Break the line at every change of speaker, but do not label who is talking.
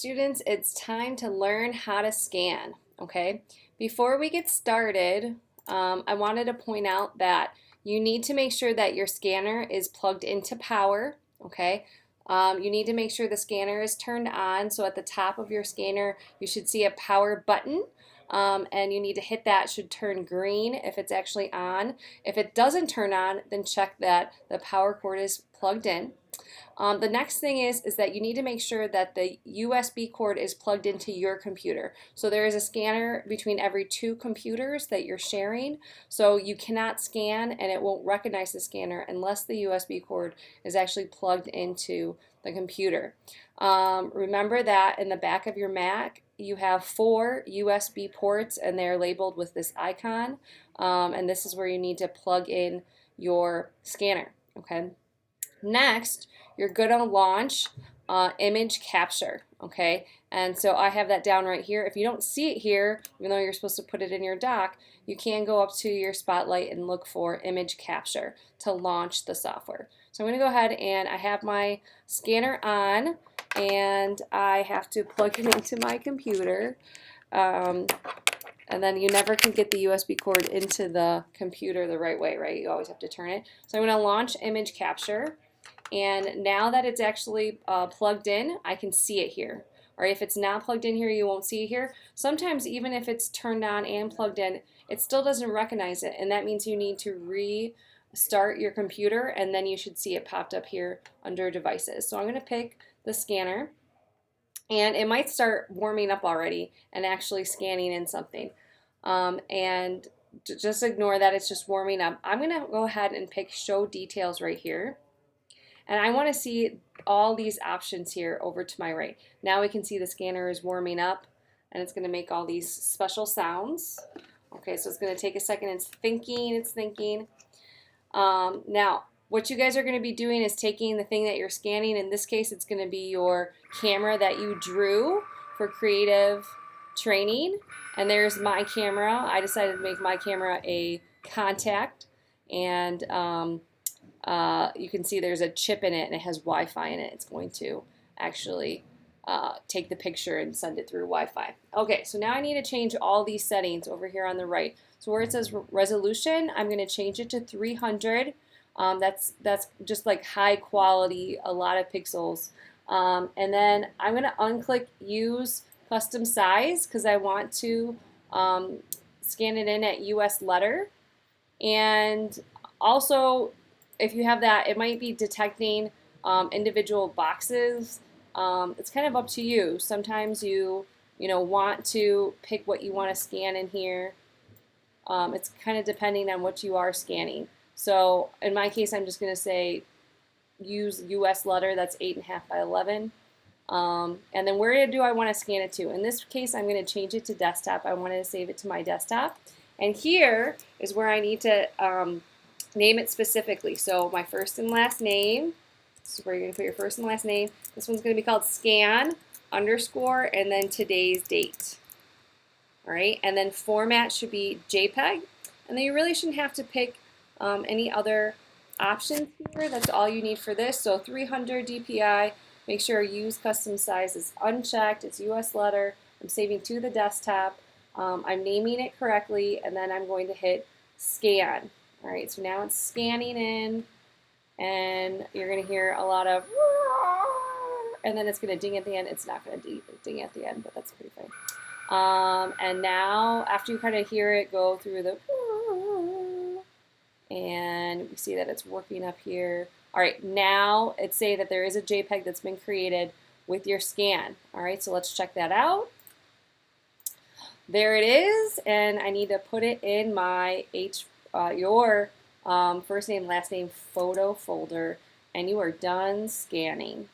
Students, it's time to learn how to scan, okay? Before we get started, I wanted to point out that you need to make sure that your scanner is plugged into power, okay? You need to make sure the scanner is turned on, so at the top of your scanner, you should see a power button, and you need to hit that. It should turn green if it's actually on. If it doesn't turn on, then check that the power cord is plugged in. The next thing is that you need to make sure that the USB cord is plugged into your computer. So there is a scanner between every two computers that you're sharing. So you cannot scan and it won't recognize the scanner unless the USB cord is actually plugged into the computer. Remember that in the back of your Mac, you have 4 USB ports and they're labeled with this icon. And this is where you need to plug in your scanner, okay? Next, you're going to launch image capture, okay? And so I have that down right here. If you don't see it here, even though you're supposed to put it in your dock, you can go up to your Spotlight and look for image capture to launch the software. So I'm going to go ahead and I have my scanner on and I have to plug it into my computer. And then you never can get the USB cord into the computer the right way, right? You always have to turn it. So I'm going to launch image capture. And now that it's actually plugged in, I can see it here. Or if it's not plugged in here, you won't see it here. Sometimes even if it's turned on and plugged in, it still doesn't recognize it. And that means you need to restart your computer and then you should see it popped up here under devices. So I'm going to pick the scanner and it might start warming up already and actually scanning in something. And just ignore that, it's just warming up. I'm going to go ahead and pick show details right here. And I want to see all these options here over to my right. Now we can see the scanner is warming up and it's going to make all these special sounds. Okay, so it's going to take a second. It's thinking. Now, what you guys are going to be doing is taking the thing that you're scanning. In this case, it's going to be your camera that you drew for creative training. And there's my camera. I decided to make my camera a contact. And you can see there's a chip in it and it has Wi-Fi in it. It's going to actually take the picture and send it through Wi-Fi. Okay, so now I need to change all these settings over here on the right. So where it says resolution, I'm going to change it to 300. That's just like high quality, a lot of pixels. And then I'm going to unclick use custom size because I want to scan it in at US letter. And also, if you have that, it might be detecting individual boxes. It's kind of up to you. Sometimes you want to pick what you want to scan in here. It's kind of depending on what you are scanning. So in my case, I'm just going to say use US letter. That's 8.5 by 11. And then where do I want to scan it to? In this case, I'm going to change it to desktop. I wanted to save it to my desktop. And here is where I need to name it specifically. So my first and last name, this is where you're going to put your first and last name. This one's going to be called scan underscore and then today's date. All right, and then format should be JPEG. And then you really shouldn't have to pick any other options here. That's all you need for this. So 300 DPI, make sure use custom size is unchecked. It's US letter. I'm saving to the desktop. I'm naming it correctly, and then I'm going to hit scan. All right, so now it's scanning in, and you're going to hear a lot of, and then it's going to ding at the end. It's not going to ding at the end, but that's pretty funny. And now, after you kind of hear it go through the, and we see that it's working up here. All right, now it's saying that there is a JPEG that's been created with your scan. All right, so let's check that out. There it is, and I need to put it in my your first name, last name photo folder, and you are done scanning.